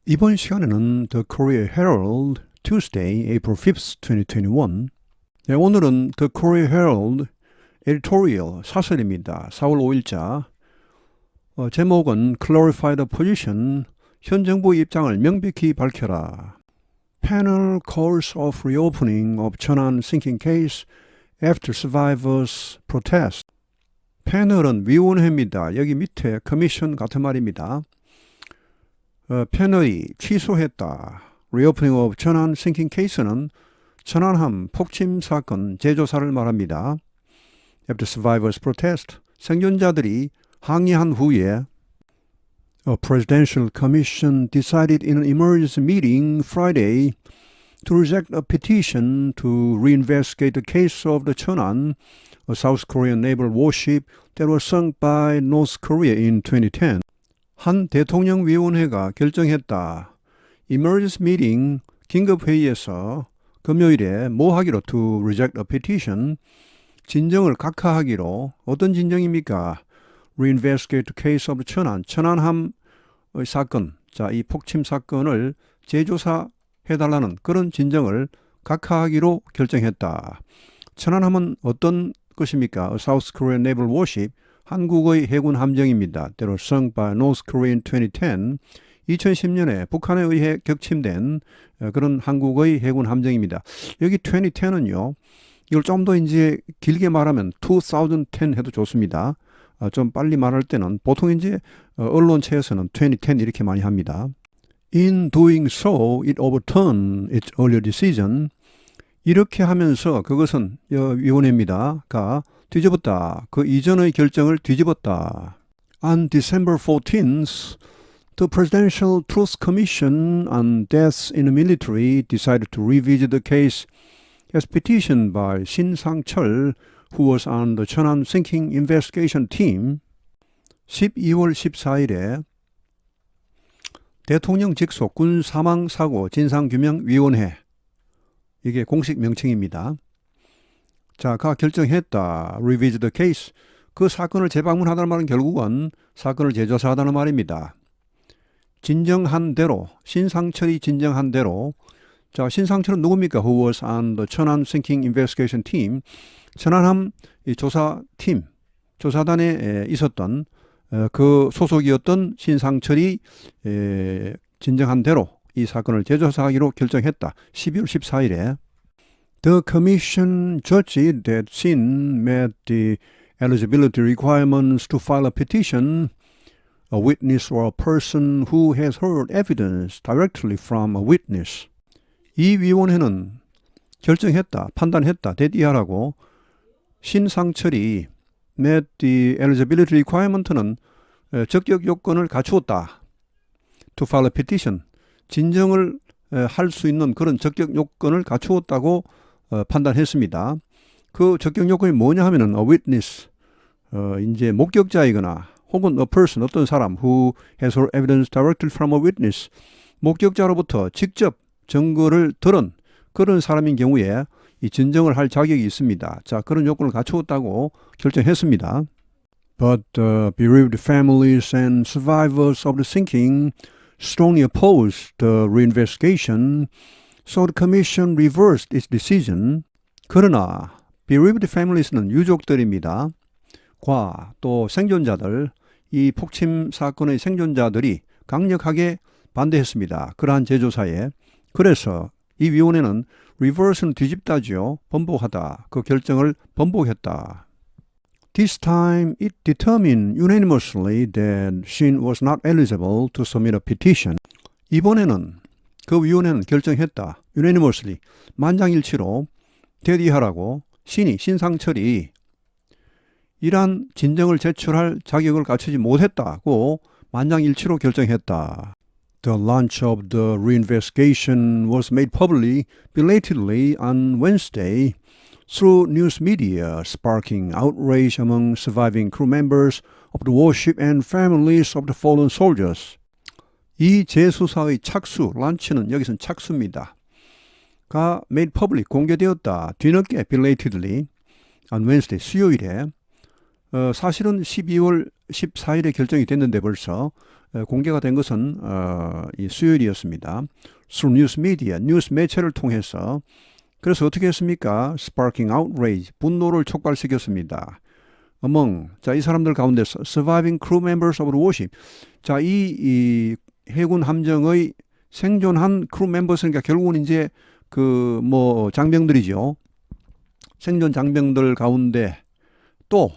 이번 시간에는 The Korea Herald, Tuesday, April 5th, 2021. 네, 오늘은 The Korea Herald Editorial 사설입니다. 4월 5일자. 제목은 Clarify the Position, 현 정부의 입장을 명백히 밝혀라. Panel calls of reopening of 천안 sinking case after survivors protest. 패널은 위원회입니다. 여기 밑에 커미션 같은 말입니다. 패널이 취소했다. Reopening of 천안 sinking case는 천안함 폭침 사건 재조사를 말합니다. After survivors protest, 생존자들이 항의한 후에 A presidential commission decided in an emergency meeting Friday to reject a petition to reinvestigate the case of the Cheonan, a South Korean naval warship that was sunk by North Korea in 2010. 한 대통령위원회가 결정했다. Emergency meeting, 긴급회의에서 금요일에 뭐 하기로 to reject a petition, 진정을 각하하기로. 어떤 진정입니까? Reinvestigate the case of 천안, 천안함의 사건, 자, 이 폭침 사건을 재조사해달라는 그런 진정을 각하하기로 결정했다. 천안함은 어떤 것입니까? A South Korean naval warship, 한국의 해군 함정입니다. That was sunk by North Korea in 2010. 2010년에 북한에 의해 격침된 그런 한국의 해군 함정입니다. 여기 2010은요. 이걸 좀 더 이제 길게 말하면 2010 해도 좋습니다. 좀 빨리 말할 때는 보통 이제 언론체에서는 2010 이렇게 많이 합니다. In doing so, it overturned its earlier decision. 이렇게 하면서 그것은 위원회입니다.가 뒤집었다. 그 이전의 결정을 뒤집었다. On December 14th, the Presidential Truth Commission on Deaths in the Military decided to revisit the case as petitioned by 신상철, who was on the 천안 sinking investigation team. 12월 14일에 대통령 직속 군 사망 사고 진상규명위원회, 이게 공식 명칭입니다. 자, 가 결정했다. Revisit the case. 그 사건을 재방문하다는 말은 결국은 사건을 재조사하다는 말입니다. 진정한 대로, 신상철이 진정한 대로. 자, 신상철은 누굽니까? Who was on the 천안 sinking investigation team. 천안함 조사팀, 조사단에 있었던 그 소속이었던 신상철이 진정한 대로 이 사건을 재조사하기로 결정했다. 12월 14일에 The commission judged that Shin met the eligibility requirements to file a petition. A witness or a person who has heard evidence directly from a witness. 이 위원회는 결정했다, 판단했다, 대디하라고. 신상철이 met the eligibility requirement는 적격 요건을 갖추었다. To file a petition. 진정을 할 수 있는 그런 적격 요건을 갖추었다고 판단했습니다. 그 적격 요건이 뭐냐 하면은 a witness, 이제 목격자이거나 혹은 a person, 어떤 사람 who has heard evidence directly from a witness, 목격자로부터 직접 증거를 들은 그런 사람인 경우에 이 진정을 할 자격이 있습니다. 자, 그런 요건을 갖추었다고 결정했습니다. But bereaved families and survivors of the sinking strongly opposed the reinvestigation, so the commission reversed its decision. 그러나 bereaved families는 유족들입니다. 과 또 생존자들, 이 폭침 사건의 생존자들이 강력하게 반대했습니다. 그러한 재조사에. 그래서 이 위원회는 reverse는 뒤집다죠. 번복하다. 그 결정을 번복했다. This time it determined unanimously that Shin was not eligible to submit a petition. 이번에는 그 위원회는 결정했다. unanimously, 만장일치로 대디하라고. 신상철이 이러한 진정을 제출할 자격을 갖추지 못했다고 만장일치로 결정했다. The launch of the reinvestigation was made publicly belatedly on Wednesday through news media, sparking outrage among surviving crew members of the warship and families of the fallen soldiers. 이 재수사의 착수, 런치는 여기서는 착수입니다. 가 made public, 공개되었다. 뒤늦게 belatedly on Wednesday, 수요일에 사실은 12월 14일에 결정이 됐는데 벌써 공개가 된 것은 이 수요일이었습니다. Through news media, 뉴스 매체를 통해서. 그래서 어떻게 했습니까? Sparking outrage, 분노를 촉발시켰습니다. 자, 이 사람들 가운데서 surviving crew members of the warship. 자, 이 해군 함정의 생존한 크루 멤버스니까 결국은 이제 장병들이죠. 생존 장병들 가운데 또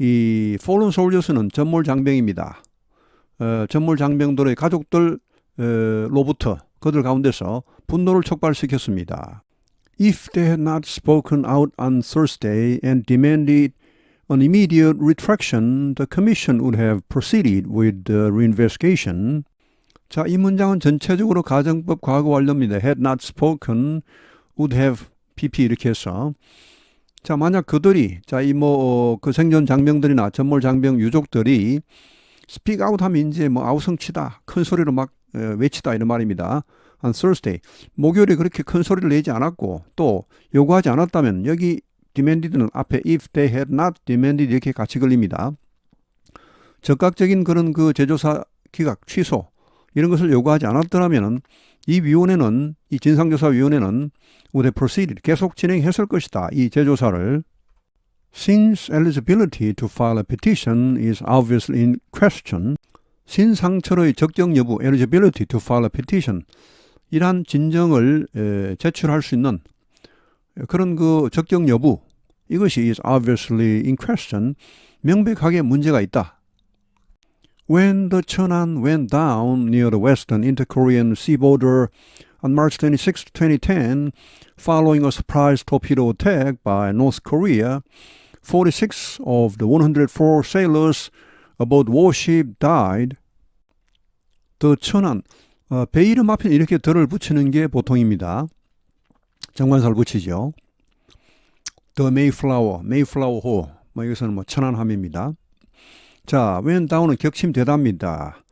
이 fallen soldiers는 전몰 장병입니다. 전몰 장병들의 가족들 로부터 그들 가운데서 분노를 촉발시켰습니다. If they had not spoken out on Thursday and demanded an immediate retraction, the commission would have proceeded with the reinvestigation. 자, 이 문장은 전체적으로 가정법 과거 완료입니다. had not spoken, would have pp 이렇게 해서. 자, 만약 그들이 그 생존 장병들이나 전몰 장병 유족들이 speak out 하면 이제 아우성치다, 큰 소리로 막 외치다 이런 말입니다. On Thursday, 목요일에 그렇게 큰 소리를 내지 않았고 또 요구하지 않았다면 여기 demanded는 앞에 if they had not demanded 이렇게 같이 걸립니다. 적극적인 그런 그 제조사 기각 취소 이런 것을 요구하지 않았더라면 이 위원회는, 이 진상조사위원회는 would have proceeded, 계속 진행했을 것이다. 이 재조사를. Since eligibility to file a petition is obviously in question, 신상철의 적정 여부, eligibility to file a petition, 이러한 진정을 제출할 수 있는 그런 그 적정 여부, 이것이 is obviously in question, 명백하게 문제가 있다. When the Cheonan went down near the western inter-Korean sea border on March 26, 2010, following a surprise torpedo attack by North Korea, 46 of the 104 sailors aboard warship died. The Cheonan, 배 이름 앞에 이렇게 더를 붙이는 게 보통입니다. 정관사를 붙이죠. The Mayflower, Mayflower호, 이것은 천안함입니다. 자, went down은 격침되답니다.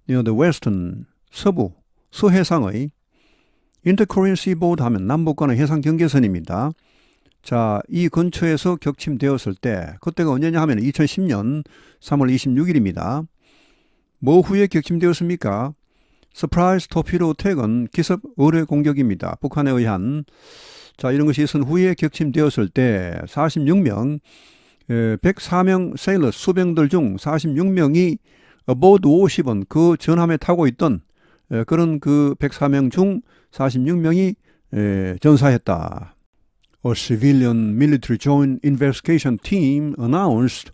Near the western, 서부, 서해상의 Inter-Korean Seaboard 하면 남북 간의 해상 경계선입니다. 자, 이 근처에서 격침되었을 때, 그때가 언제냐 하면 2010년 3월 26일입니다. 뭐 후에 격침되었습니까? Surprise torpedo attack은 기습 의뢰 공격입니다. 북한에 의한. 자, 이런 것이 있은 후에 격침되었을 때 46명, 104명 세일러 수병들 중 46명이 aboard warship은 그 전함에 타고 있던 그런 그 104명 중 46명이 전사했다. A civilian military joint investigation team announced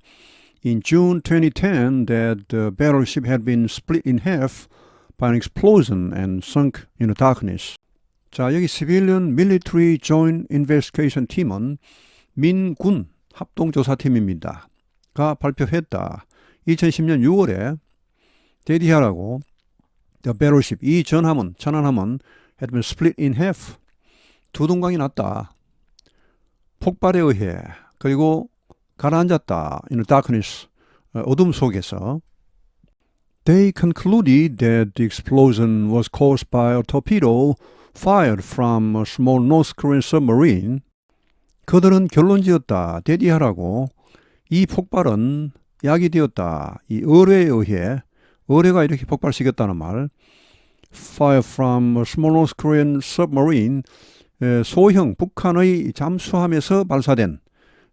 in June 2010 that the battleship had been split in half by an explosion and sunk in the darkness. 자, 여기 civilian military joint investigation team은 민군 합동조사팀입니다. 가 발표했다. 2010년 6월에 데디하라고 the battleship, 이 전함은, 천안함은 had been split in half. 두 동강이 났다. 폭발에 의해. 그리고 가라앉았다. In the darkness. 어둠 속에서. They concluded that the explosion was caused by a torpedo fired from a small North Korean submarine. 그들은 결론지었다. 데디하라고. 이 폭발은 야기되었다. 이 의뢰에 의해, 의뢰가 이렇게 폭발시켰다는 말. Fire from a small North Korean submarine. 소형 북한의 잠수함에서 발사된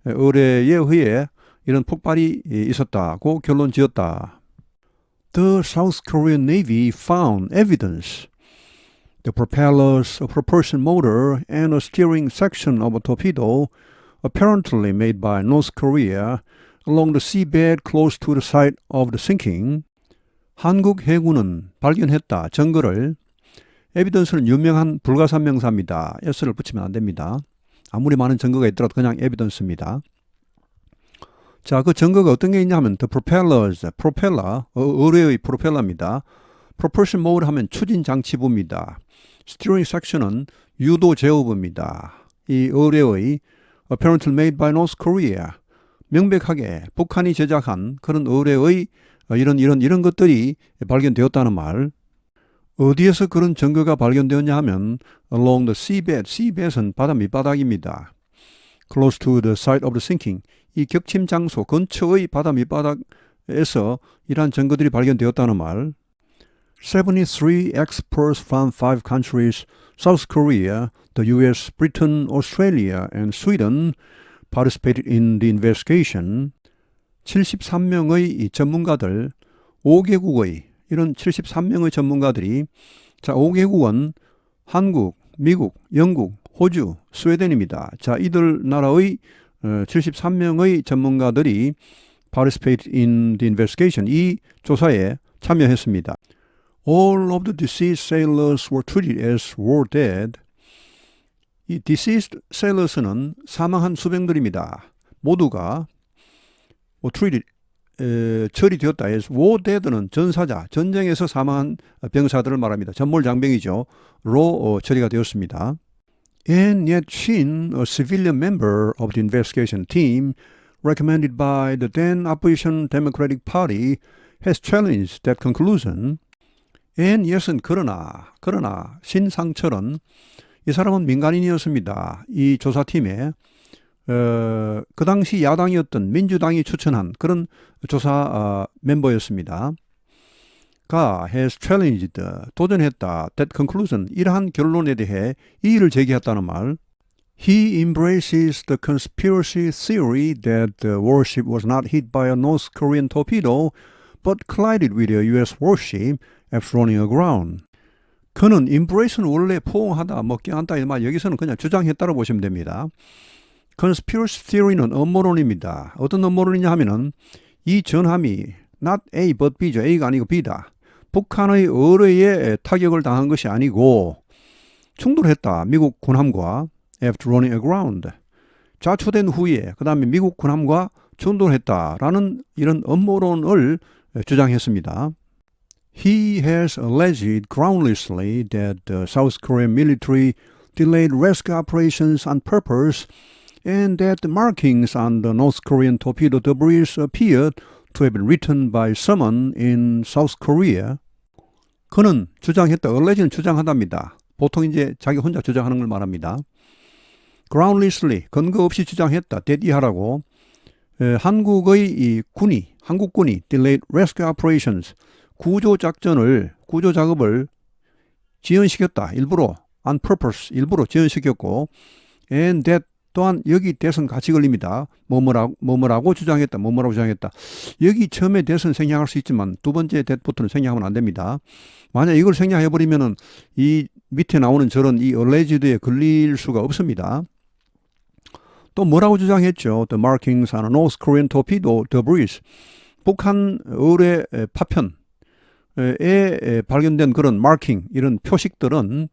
의뢰에 의해 이런 폭발이 있었다고 결론지었다. The South Korean Navy found evidence. The propellers, a propulsion motor, and a steering section of a torpedo apparently made by North Korea along the seabed close to the site of the sinking. 한국 해군은 발견했다. 증거를. 에비던스는 유명한 불가산 명사입니다. s를 붙이면 안 됩니다. 아무리 많은 증거가 있더라도 그냥 에비던스입니다. 자, 그 증거가 어떤 게 있냐 하면 the propellers, 프로펠러, 의뢰의 프로펠러입니다. propulsion mode 하면 추진 장치부입니다. steering section은 유도 제어부입니다. 이 의뢰의 apparently made by North Korea, 명백하게 북한이 제작한 그런 의뢰의 이런 것들이 발견되었다는 말. 어디에서 그런 증거가 발견되었냐 하면 along the seabed, seabed은 바다 밑바닥입니다. close to the site of the sinking, 이 격침 장소 근처의 바다 밑바닥에서 이러한 증거들이 발견되었다는 말. 73 experts from 5 countries, South Korea, the US, Britain, Australia, and Sweden participated in the investigation. 73명의 이 전문가들, 5개국의 이런 73명의 전문가들이 자 5개국은 한국, 미국, 영국, 호주, 스웨덴입니다. 자 이들 나라의 73명의 전문가들이 participated in the investigation, 이 조사에 참여했습니다. All of the deceased sailors were treated as war dead. 이 deceased sailors는 사망한 수병들입니다. 모두가 treated, 처리되었다 해서 war dead는 전사자, 전쟁에서 사망한 병사들을 말합니다. 전몰장병이죠. 로 처리가 되었습니다. And yet Shin, a civilian member of the investigation team recommended by the then opposition Democratic Party, has challenged that conclusion. And yet은 그러나 신상철은 이 사람은 민간인이었습니다. 이 조사팀에 그 당시 야당이었던 민주당이 추천한 그런 조사 멤버였습니다. 가 has challenged, 도전했다, that conclusion, 이러한 결론에 대해 이의를 제기했다는 말. He embraces the conspiracy theory that the warship was not hit by a North Korean torpedo but collided with a US warship after running aground. 그는 embrace는 원래 포옹하다, 껴안다 이 말, 여기서는 그냥 주장했다고 보시면 됩니다. conspiracy theory는 음모론입니다. 어떤 음모론이냐 하면은 이 전함이 not A but B죠. A가 아니고 B다. 북한의 어뢰에 타격을 당한 것이 아니고 충돌했다. 미국 군함과 after running aground. 자초된 후에 그 다음에 미국 군함과 충돌했다라는 이런 음모론을 주장했습니다. He has alleged groundlessly that the South Korean military delayed rescue operations on purpose and that the markings on the North Korean torpedo debris appeared to have been written by someone in South Korea. 그는 주장했다. alleged는 주장하답니다. 보통 이제 자기 혼자 주장하는 걸 말합니다. groundlessly, 근거 없이 주장했다. that 이하라고. 한국의 이 한국군이 delayed rescue operations, 구조 작업을 지연시켰다. 일부러, on purpose, 일부러 지연시켰고, and that 또한 여기 대선 같이 걸립니다. 뭐뭐라고 주장했다. 여기 처음에 대선 생략할 수 있지만 두 번째 대부터는 생략하면 안 됩니다. 만약 이걸 생략해버리면은 이 밑에 나오는 저런 이 alleged에 걸릴 수가 없습니다. 또 뭐라고 주장했죠? The markings on a North Korean torpedo debris. 북한 어뢰 파편에 발견된 그런 marking, 이런 표식들은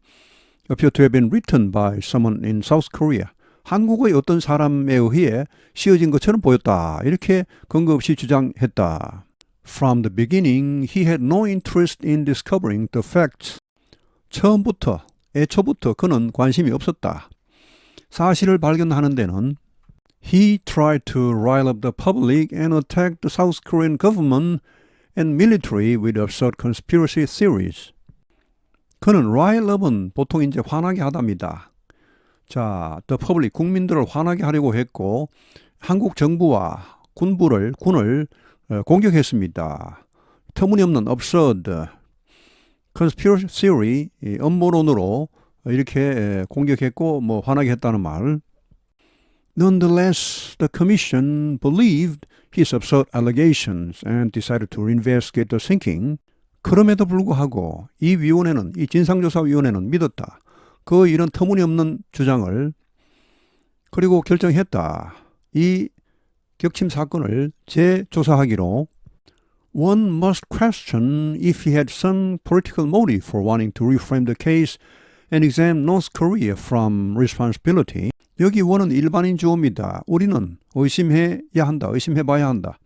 appear to have been written by someone in South Korea. 한국의 어떤 사람에 의해 씌어진 것처럼 보였다. 이렇게 근거 없이 주장했다. From the beginning, he had no interest in discovering the facts. 애초부터 그는 관심이 없었다. 사실을 발견하는 데는 he tried to rile up the public and attack the South Korean government and military with absurd conspiracy theories. 그는 rile up은 보통 이제 화나게 하답니다. 자, the public, 국민들을 화나게 하려고 했고 한국 정부와 군을 공격했습니다. 터무니없는 absurd, conspiracy theory, 음모론으로 이렇게 공격했고 화나게 했다는 말. Nonetheless, the commission believed his absurd allegations and decided to investigate the sinking. 그럼에도 불구하고 이 진상조사위원회는 믿었다. 그 이런 터무니없는 주장을. 그리고 결정했다. 이 격침 사건을 재조사하기로. One must question if he had some political motive for wanting to reframe the case and exempt North Korea from responsibility. 여기 원은 일반인 주어입니다. 우리는 의심해봐야 한다.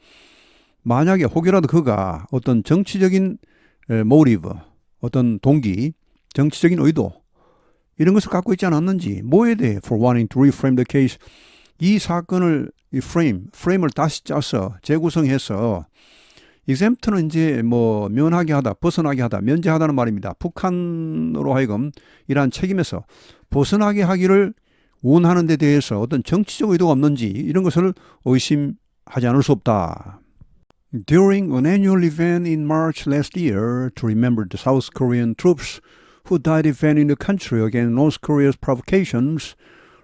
만약에 혹여라도 그가 어떤 정치적인 motive, 어떤 동기, 정치적인 의도 이런 것을 갖고 있지 않았는지, 뭐에 대해 for wanting to reframe the case, 이 사건을 frame을 다시 짜서 재구성해서 exempt는 이제 면하게 하다, 벗어나게 하다, 면제하다는 말입니다. 북한으로 하여금 이러한 책임에서 벗어나게 하기를 원하는 데 대해서 어떤 정치적 의도가 없는지 이런 것을 의심하지 않을 수 없다. During an annual event in March last year to remember the South Korean troops who died defending the country against North Korea's provocations,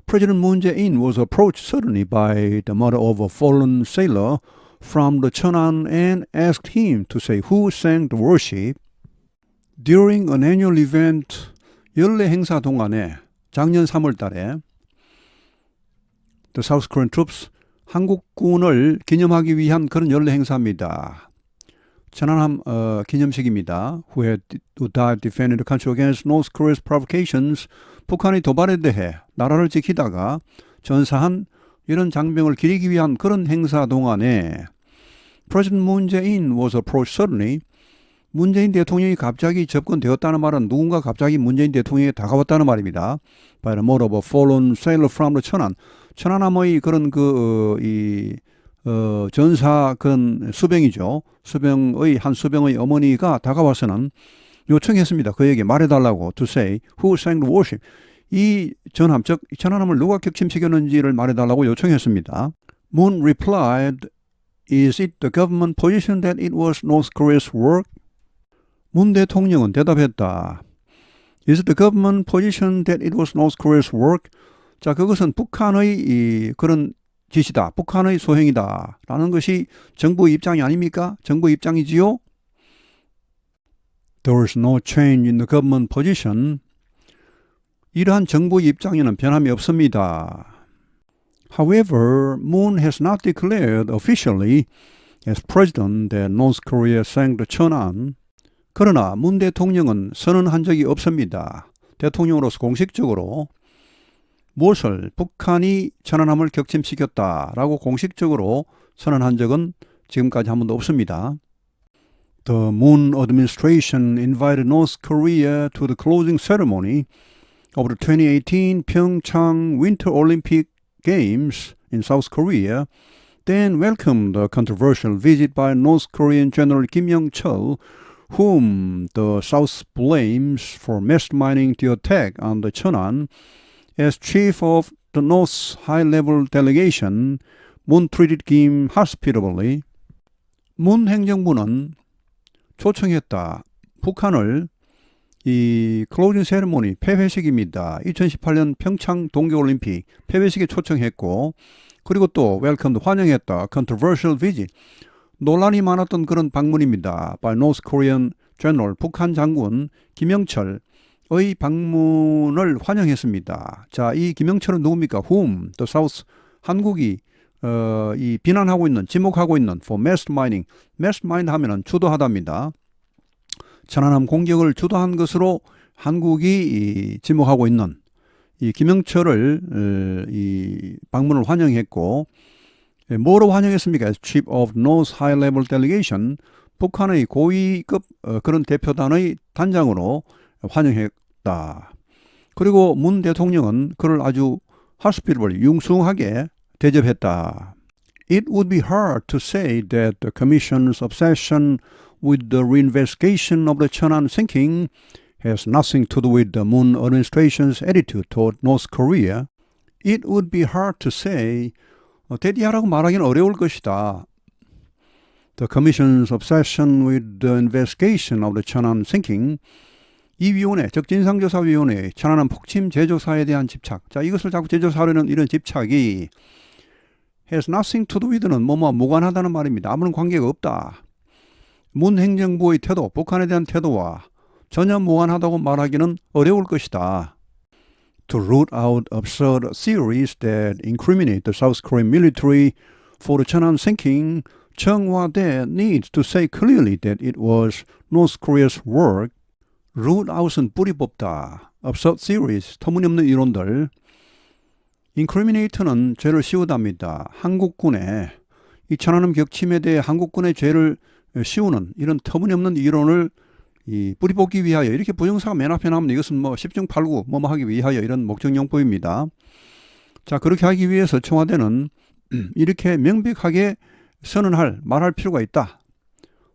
President Moon Jae-in was approached suddenly by the mother of a fallen sailor from the Cheonan and asked him to say who sang the worship. During an annual event, 연례 행사 동안에 작년 3월 달에 The South Korean troops, 한국군을 기념하기 위한 그런 연례 행사입니다. 천안함 기념식입니다. Who died defending the country against North Korea's provocations. 북한의 도발에 대해 나라를 지키다가 전사한 이런 장병을 기리기 위한 그런 행사 동안에 President Moon Jae-in was approached suddenly. 문재인 대통령이 갑자기 접근되었다는 말은 누군가 갑자기 문재인 대통령에 다가왔다는 말입니다. By the mother of a fallen sailor from the 천안. 천안함의 그런 전사 그런 수병이죠. 수병의 한 수병의 어머니가 다가와서는 요청했습니다. 그에게 말해달라고 to say who sang the worship. 이 전함 즉 천안함을 누가 격침시켰는지를 말해달라고 요청했습니다. Moon replied, "Is it the government position that it was North Korea's work?" 문 대통령은 대답했다. Is it the government position that it was North Korea's work? 자, 그것은 북한의 그런 지시다. 북한의 소행이다. 라는 것이 정부의 입장이 아닙니까? 정부의 입장이지요? There was no change in the government position. 이러한 정부의 입장에는 변함이 없습니다. However, Moon has not declared officially as president that North Korea sang the Cheonan. 그러나 문 대통령은 선언한 적이 없습니다. 대통령으로서 공식적으로 무엇을 북한이 천안함을 격침시켰다라고 공식적으로 선언한 적은 지금까지 한 번도 없습니다. The Moon administration invited North Korea to the closing ceremony of the 2018 Pyeongchang Winter Olympic Games in South Korea, then welcomed the controversial visit by North Korean General Kim Young-chul, whom the South blames for masterminding the attack on the Cheonan. As chief of the North's high-level delegation, Moon treated Kim hospitably. 문 행정부는 초청했다. 북한을 이 클로징 세레모니 폐회식입니다. 2018년 평창 동계올림픽 폐회식에 초청했고 그리고 또 웰컴드 환영했다. controversial visit. 논란이 많았던 그런 방문입니다. by North Korean General 북한 장군 김영철의 방문을 환영했습니다. 자, 이 김영철은 누굽니까? Whom the South 한국이 이 비난하고 있는 지목하고 있는 for masterminding. mastermind 하면은 주도하다입니다. 천안함 공격을 주도한 것으로 한국이 지목하고 있는 이 김영철을 이 방문을 환영했고 뭐로 환영했습니까? As chief of North high-level delegation, 북한의 고위급 그런 대표단의 단장으로 환영했다. 그리고 문 대통령은 그를 아주 hospitably 융숭하게 대접했다. It would be hard to say that the Commission's obsession with the reinvestigation of the Cheonan sinking has nothing to do with the Moon administration's attitude toward North Korea. It would be hard to say 대디하라고 말하기는 어려울 것이다. The Commission's obsession with the investigation of the Cheonan sinking. 이 위원회, 즉 진상조사위원회의 천안함 폭침 재조사에 대한 집착. 자, 이것을 자꾸 재조사하려는 이런 집착이 has nothing to do with는 무관하다는 말입니다. 아무런 관계가 없다. 문 행정부의 태도, 북한에 대한 태도와 전혀 무관하다고 말하기는 어려울 것이다. To root out absurd theories that incriminate the South Korean military for the Cheonan sinking, 청와대 needs to say clearly that it was North Korea's work. root out은 뿌리 뽑다. absurd theories, 터무니없는 이론들. incriminate는 죄를 씌우답니다. 한국군의 이 천안함 격침에 대해 한국군의 죄를 씌우는 이런 터무니없는 이론을 뿌리 뽑기 위하여 이렇게 부정사가 맨 앞에 나오면 이것은 10중 8구 하기 위하여 이런 목적용법입니다. 자, 그렇게 하기 위해서 청와대는 이렇게 명백하게 말할 필요가 있다.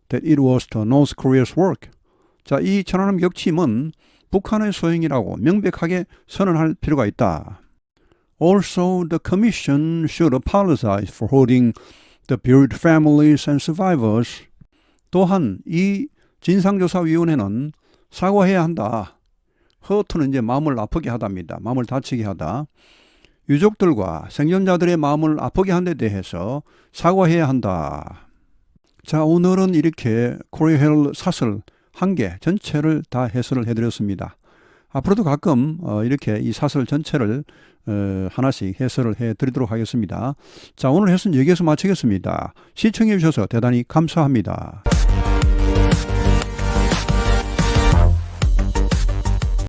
That it was the North Korea's work. 자, 이 천안함 격침은 북한의 소행이라고 명백하게 선언할 필요가 있다. Also, the Commission should apologize for hurting the bereaved families and survivors. 또한 이 진상조사위원회는 사과해야 한다. hurt는 이제 마음을 아프게 하답니다. 마음을 다치게 하다. 유족들과 생존자들의 마음을 아프게 한 데 대해서 사과해야 한다. 자, 오늘은 이렇게 코리 헤럴드 사설 한 개 전체를 다 해설을 해드렸습니다. 앞으로도 가끔 이렇게 이 사설 전체를 하나씩 해설을 해드리도록 하겠습니다. 자, 오늘 해설은 여기에서 마치겠습니다. 시청해 주셔서 대단히 감사합니다.